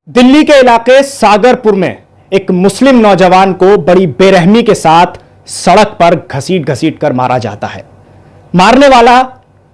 दिल्ली के इलाके सागरपुर में एक मुस्लिम नौजवान को बड़ी बेरहमी के साथ सड़क पर घसीट घसीट कर मारा जाता है। मारने वाला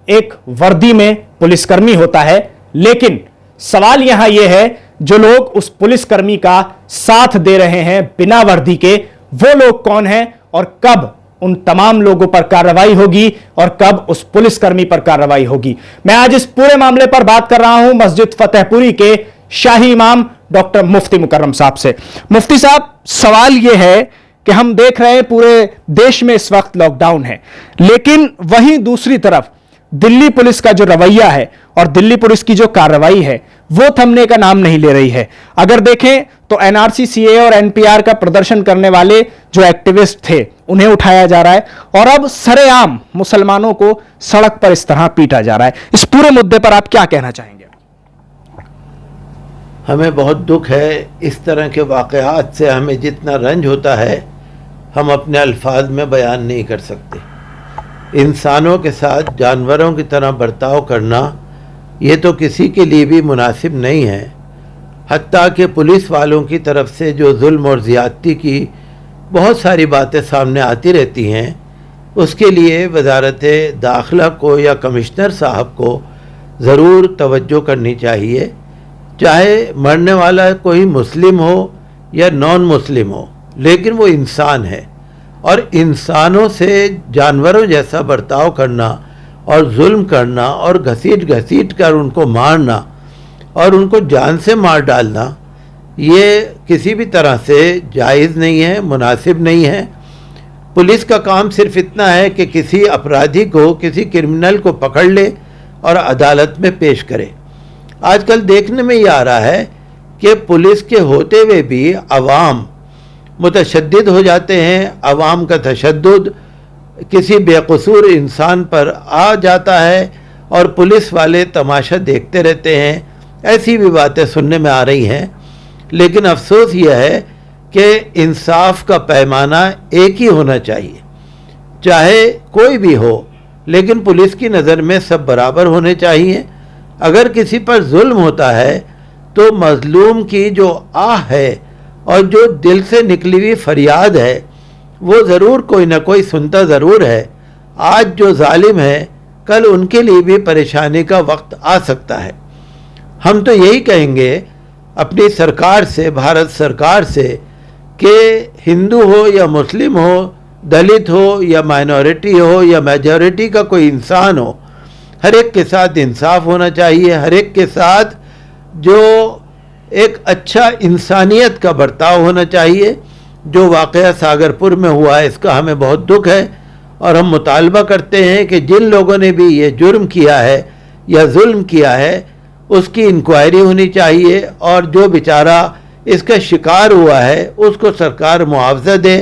एक वर्दी में पुलिसकर्मी होता है, लेकिन सवाल यहां यह है जो लोग उस पुलिसकर्मी का साथ दे रहे हैं बिना वर्दी के, वो लोग कौन हैं और कब उन तमाम लोगों पर कार्रवाई होगी और कब उस पुलिसकर्मी पर कार्रवाई होगी। मैं आज इस पूरे मामले पर बात कर रहा हूं मस्जिद फतेहपुरी के शाही इमाम डॉक्टर मुफ्ती मुकर्रम साहब से। मुफ्ती साहब, सवाल यह है कि हम देख रहे हैं पूरे देश में इस वक्त लॉकडाउन है, लेकिन वहीं दूसरी तरफ दिल्ली पुलिस का जो रवैया है और दिल्ली पुलिस की जो कार्रवाई है वो थमने का नाम नहीं ले रही है। अगर देखें तो एनआरसी, सीए और एनपीआर का प्रदर्शन करने वाले जो एक्टिविस्ट थे उन्हें उठाया जा रहा है और अब सरेआम मुसलमानों को सड़क पर इस तरह पीटा जा रहा है। इस पूरे मुद्दे पर आप क्या कहना चाहेंगे? हमें बहुत दुख है, इस तरह के वाक़यात से हमें जितना रंज होता है हम अपने अल्फाज में बयान नहीं कर सकते। इंसानों के साथ जानवरों की तरह बर्ताव करना ये तो किसी के लिए भी मुनासिब नहीं है। हत्ता कि पुलिस वालों की तरफ से जो जुल्म और ज़्यादती की बहुत सारी बातें सामने आती रहती हैं, उसके लिए वजारत दाखिला को या कमिश्नर साहब को ज़रूर तवज्जो करनी चाहिए। चाहे मरने वाला कोई मुस्लिम हो या नॉन मुस्लिम हो, लेकिन वो इंसान है और इंसानों से जानवरों जैसा बर्ताव करना और जुल्म करना और घसीट घसीट कर उनको मारना और उनको जान से मार डालना ये किसी भी तरह से जायज़ नहीं है, मुनासिब नहीं है। पुलिस का काम सिर्फ इतना है कि किसी अपराधी को, किसी क्रिमिनल को पकड़ ले और अदालत में पेश करे। आजकल देखने में ये आ रहा है कि पुलिस के होते हुए भी अवाम मुतशद्दिद हो जाते हैं। अवाम का तशद्दुद किसी बेकसूर इंसान पर आ जाता है और पुलिस वाले तमाशा देखते रहते हैं। ऐसी भी बातें सुनने में आ रही हैं, लेकिन अफसोस यह है कि इंसाफ का पैमाना एक ही होना चाहिए, चाहे कोई भी हो, लेकिन पुलिस की नज़र में सब बराबर होने चाहिए। अगर किसी पर जुल्म होता है तो मजलूम की जो आह है और जो दिल से निकली हुई फरियाद है वो ज़रूर कोई ना कोई सुनता ज़रूर है। आज जो जालिम है कल उनके लिए भी परेशानी का वक्त आ सकता है। हम तो यही कहेंगे अपनी सरकार से, भारत सरकार से, कि हिंदू हो या मुस्लिम हो, दलित हो या माइनॉरिटी हो या मेजॉरिटी का कोई इंसान हो, हर एक के साथ इंसाफ होना चाहिए। हर एक के साथ जो एक अच्छा इंसानियत का बर्ताव होना चाहिए। जो वाक़या सागरपुर में हुआ है इसका हमें बहुत दुख है और हम मुतालबा करते हैं कि जिन लोगों ने भी ये जुर्म किया है या जुल्म किया है उसकी इंक्वायरी होनी चाहिए और जो बेचारा इसका शिकार हुआ है उसको सरकार मुआवजा दे।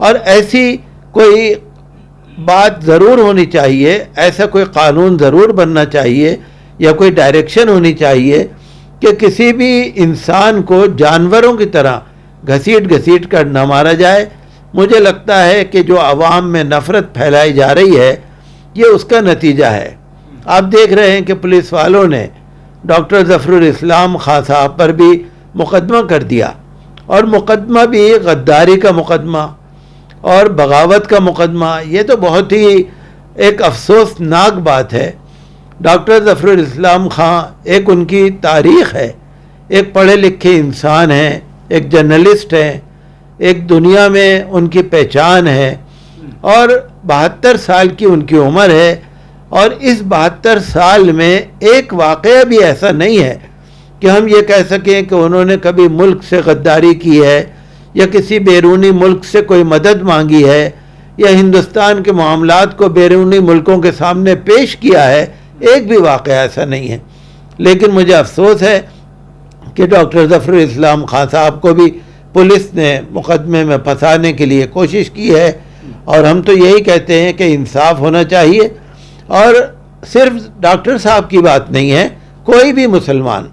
और ऐसी कोई बात ज़रूर होनी चाहिए, ऐसा कोई कानून ज़रूर बनना चाहिए या कोई डायरेक्शन होनी चाहिए कि किसी भी इंसान को जानवरों की तरह घसीट घसीट कर न मारा जाए। मुझे लगता है कि जो आवाम में नफ़रत फैलाई जा रही है ये उसका नतीजा है। आप देख रहे हैं कि पुलिस वालों ने डॉक्टर ज़फ़रुल इस्लाम खान साहब पर भी मुकदमा कर दिया और मुकदमा भी गद्दारी का मुकदमा और बगावत का मुकदमा। ये तो बहुत ही एक अफसोसनाक बात है। डॉक्टर ज़फ़रुल इस्लाम खान एक उनकी तारीख़ है, एक पढ़े लिखे इंसान हैं, एक जर्नलिस्ट हैं, एक दुनिया में उनकी पहचान है और 72 साल की उनकी उम्र है। और इस 72 साल में एक वाक़या भी ऐसा नहीं है कि हम ये कह सकें कि उन्होंने कभी मुल्क से गद्दारी की है या किसी बैरूनी मुल्क से कोई मदद मांगी है या हिंदुस्तान के मामलात को बैरूनी मुल्कों के सामने पेश किया है। एक भी वाक़या ऐसा नहीं है। लेकिन मुझे अफसोस है कि डॉक्टर ज़फ़रुल इस्लाम खान साहब को भी पुलिस ने मुकदमे में फंसाने के लिए कोशिश की है और हम तो यही कहते हैं कि इंसाफ होना चाहिए। और सिर्फ डॉक्टर साहब की बात नहीं है, कोई भी मुसलमान,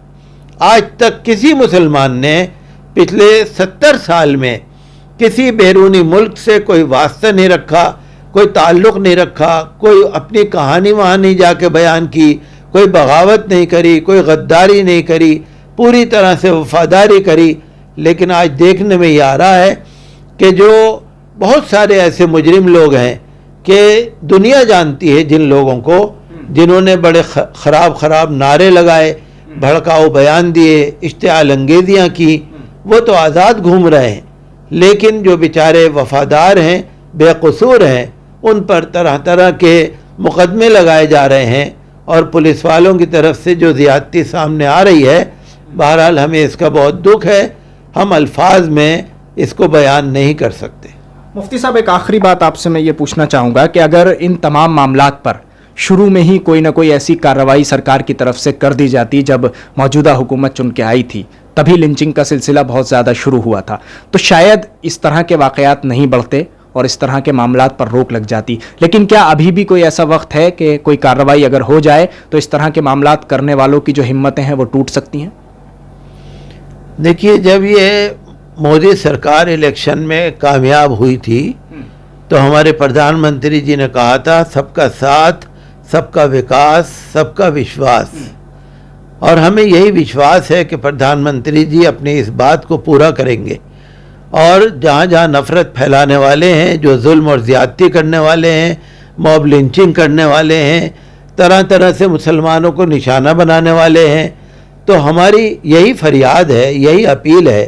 आज तक किसी मुसलमान ने पिछले 70 साल में किसी बैरूनी मुल्क से कोई वास्ता नहीं रखा, कोई ताल्लुक़ नहीं रखा, कोई अपनी कहानी वहाँ नहीं जाके बयान की, कोई बगावत नहीं करी, कोई गद्दारी नहीं करी, पूरी तरह से वफादारी करी, लेकिन आज देखने में ये आ रहा है कि जो बहुत सारे ऐसे मुजरिम लोग हैं कि दुनिया जानती है जिन लोगों को, जिन्होंने बड़े ख़राब नारे लगाए, भड़काऊ बयान दिए, इश्तिआल अंगेजियाँ की, वो तो आज़ाद घूम रहे हैं, लेकिन जो बेचारे वफादार हैं, बेकसूर हैं, उन पर तरह तरह के मुकदमे लगाए जा रहे हैं और पुलिस वालों की तरफ से जो ज़्यादती सामने आ रही है, बहरहाल हमें इसका बहुत दुख है, हम अल्फाज में इसको बयान नहीं कर सकते। मुफ्ती साहब, एक आखिरी बात आपसे मैं ये पूछना चाहूँगा कि अगर इन तमाम मामलात पर शुरू में ही कोई ना कोई ऐसी कार्रवाई सरकार की तरफ से कर दी जाती, जब मौजूदा हुकूमत चुन के आई थी तभी लिंचिंग का सिलसिला बहुत ज़्यादा शुरू हुआ था, तो शायद इस तरह के वाक़यात नहीं बढ़ते और इस तरह के मामलात पर रोक लग जाती। लेकिन क्या अभी भी कोई ऐसा वक्त है कि कोई कार्रवाई अगर हो जाए तो इस तरह के मामलात करने वालों की जो हिम्मतें हैं वो टूट सकती हैं? देखिए, जब ये मोदी सरकार इलेक्शन में कामयाब हुई थी तो हमारे प्रधानमंत्री जी ने कहा था, सबका साथ, सबका विकास, सबका विश्वास। और हमें यही विश्वास है कि प्रधानमंत्री जी अपनी इस बात को पूरा करेंगे और जहाँ जहाँ नफ़रत फैलाने वाले हैं, जो जुल्म और ज़्यादती करने वाले हैं, मॉब लिंचिंग करने वाले हैं, तरह तरह से मुसलमानों को निशाना बनाने वाले हैं, तो हमारी यही फरियाद है, यही अपील है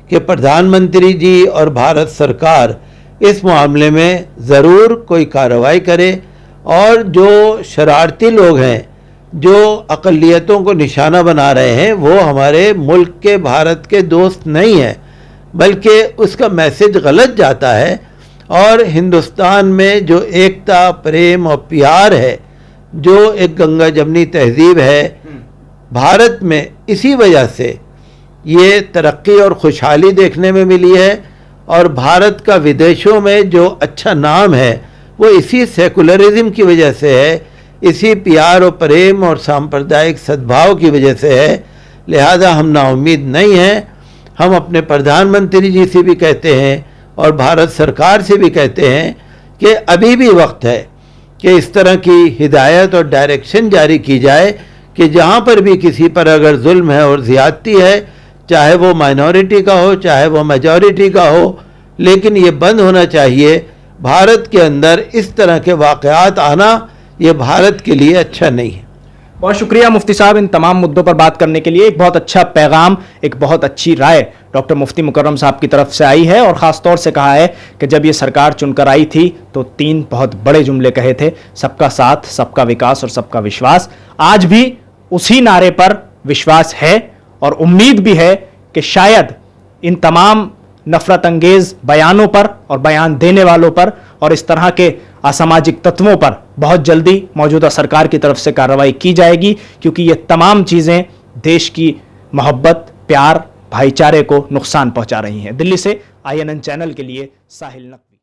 कि प्रधानमंत्री जी और भारत सरकार इस मामले में ज़रूर कोई कार्रवाई करे और जो शरारती लोग हैं, जो अक़लियतों को निशाना बना रहे हैं, वो हमारे मुल्क के, भारत के दोस्त नहीं हैं, बल्कि उसका मैसेज गलत जाता है। और हिंदुस्तान में जो एकता, प्रेम और प्यार है, जो एक गंगा जमनी तहजीब है, भारत में इसी वजह से ये तरक्की और खुशहाली देखने में मिली है और भारत का विदेशों में जो अच्छा नाम है वो इसी सेकुलरिज्म की वजह से है, इसी प्यार और प्रेम और सांप्रदायिक सद्भाव की वजह से है। लिहाजा हम नाउम्मीद नहीं हैं। हम अपने प्रधानमंत्री जी से भी कहते हैं और भारत सरकार से भी कहते हैं कि अभी भी वक्त है कि इस तरह की हिदायत और डायरेक्शन जारी की जाए कि जहाँ पर भी किसी पर अगर जुल्म है और ज़्यादती है, चाहे वो माइनॉरिटी का हो, चाहे वो मेजॉरिटी का हो, लेकिन ये बंद होना चाहिए। भारत के अंदर इस तरह के वाक़यात आना ये भारत के लिए अच्छा नहीं है। बहुत शुक्रिया मुफ्ती साहब, इन तमाम मुद्दों पर बात करने के लिए। एक बहुत अच्छा पैगाम, एक बहुत अच्छी राय डॉक्टर मुफ्ती मुकर्रम साहब की तरफ से आई है और ख़ास तौर से कहा है कि जब ये सरकार चुनकर आई थी तो 3 बहुत बड़े जुमले कहे थे, सबका साथ, सबका विकास और सबका विश्वास। आज भी उसी नारे पर विश्वास है और उम्मीद भी है कि शायद इन तमाम नफरत अंगेज बयानों पर और बयान देने वालों पर और इस तरह के असामाजिक तत्वों पर बहुत जल्दी मौजूदा सरकार की तरफ से कार्रवाई की जाएगी, क्योंकि ये तमाम चीज़ें देश की मोहब्बत, प्यार, भाईचारे को नुकसान पहुंचा रही हैं। दिल्ली से INN चैनल के लिए साहिल नकवी।